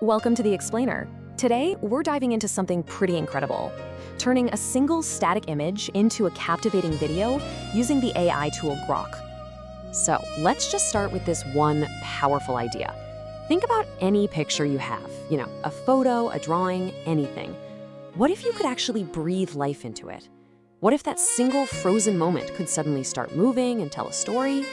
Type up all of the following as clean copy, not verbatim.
Welcome to The Explainer. Today, we're diving into something pretty incredible, turning a single static image into a captivating video using the AI tool Grok. So, let's just start with this one powerful idea. Think about any picture you have, a photo, a drawing, anything. What if you could actually breathe life into it? What if that single frozen moment could suddenly start moving and tell a story?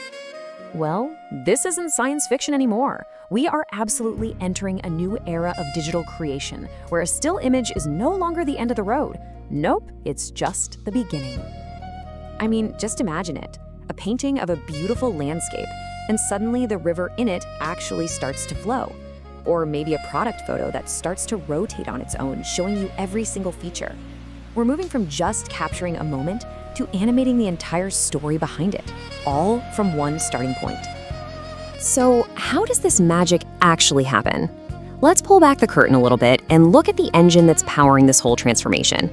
Well, this isn't science fiction anymore. We are absolutely entering a new era of digital creation, where a still image is no longer the end of the road. Nope, it's just the beginning. I mean, just imagine it. A painting of a beautiful landscape, and suddenly the river in it actually starts to flow. Or maybe a product photo that starts to rotate on its own, showing you every single feature. We're moving from just capturing a moment to animating the entire story behind it, all from one starting point. So, how does this magic actually happen? Let's pull back the curtain a little bit and look at the engine that's powering this whole transformation.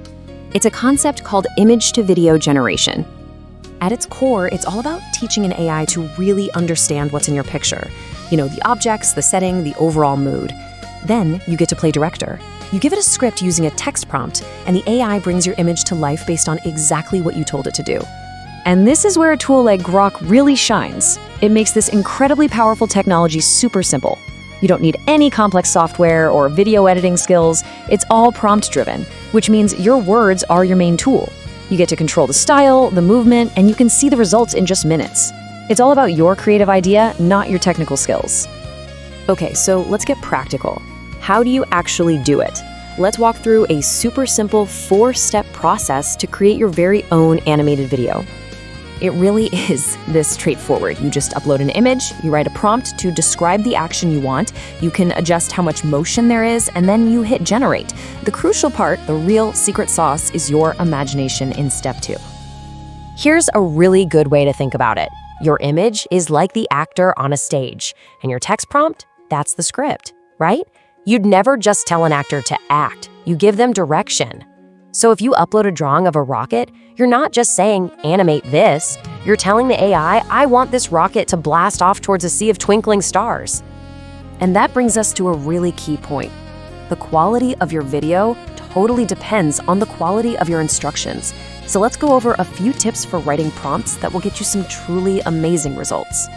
It's a concept called image-to-video generation. At its core, it's all about teaching an AI to really understand what's in your picture. The objects, the setting, the overall mood. Then you get to play director. You give it a script using a text prompt, and the AI brings your image to life based on exactly what you told it to do. And this is where a tool like Grok really shines. It makes this incredibly powerful technology super simple. You don't need any complex software or video editing skills. It's all prompt-driven, which means your words are your main tool. You get to control the style, the movement, and you can see the results in just minutes. It's all about your creative idea, not your technical skills. Okay, so let's get practical. How do you actually do it? Let's walk through a super simple 4-step process to create your very own animated video. It really is this straightforward. You just upload an image, you write a prompt to describe the action you want, you can adjust how much motion there is, and then you hit generate. The crucial part, the real secret sauce, is your imagination in step 2. Here's a really good way to think about it. Your image is like the actor on a stage, and your text prompt, that's the script, right? You'd never just tell an actor to act, you give them direction. So if you upload a drawing of a rocket, you're not just saying, animate this. You're telling the AI, I want this rocket to blast off towards a sea of twinkling stars. And that brings us to a really key point. The quality of your video totally depends on the quality of your instructions. So let's go over a few tips for writing prompts that will get you some truly amazing results.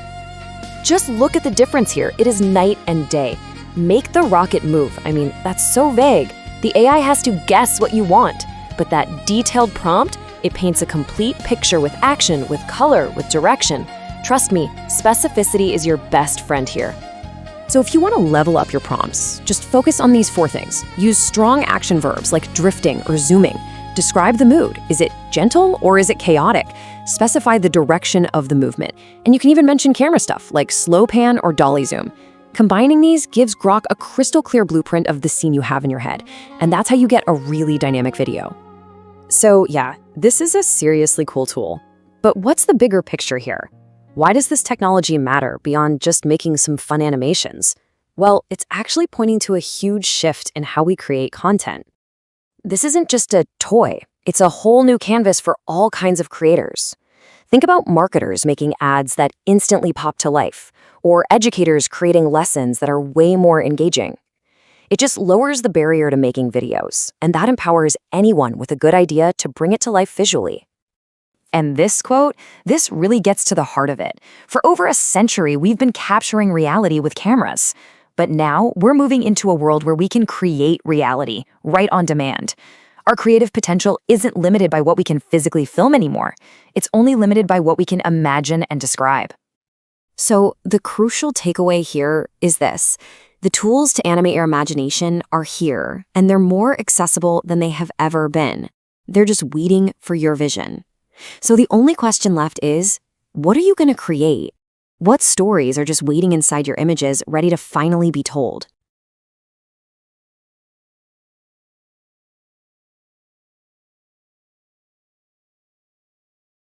Just look at the difference here. It is night and day. Make the rocket move. I mean, that's so vague. The AI has to guess what you want, but that detailed prompt, it paints a complete picture with action, with color, with direction. Trust me, specificity is your best friend here. So if you want to level up your prompts, just focus on these 4 things. Use strong action verbs like drifting or zooming. Describe the mood. Is it gentle or is it chaotic? Specify the direction of the movement. And you can even mention camera stuff like slow pan or dolly zoom. Combining these gives Grok a crystal clear blueprint of the scene you have in your head, and that's how you get a really dynamic video. So yeah, this is a seriously cool tool. But what's the bigger picture here? Why does this technology matter beyond just making some fun animations? Well, it's actually pointing to a huge shift in how we create content. This isn't just a toy, it's a whole new canvas for all kinds of creators. Think about marketers making ads that instantly pop to life, or educators creating lessons that are way more engaging. It just lowers the barrier to making videos, and that empowers anyone with a good idea to bring it to life visually. And this quote, this really gets to the heart of it. For over a century, we've been capturing reality with cameras. But now we're moving into a world where we can create reality right on demand. Our creative potential isn't limited by what we can physically film anymore. It's only limited by what we can imagine and describe. So the crucial takeaway here is this. The tools to animate your imagination are here, and they're more accessible than they have ever been. They're just waiting for your vision. So the only question left is, what are you going to create? What stories are just waiting inside your images, ready to finally be told?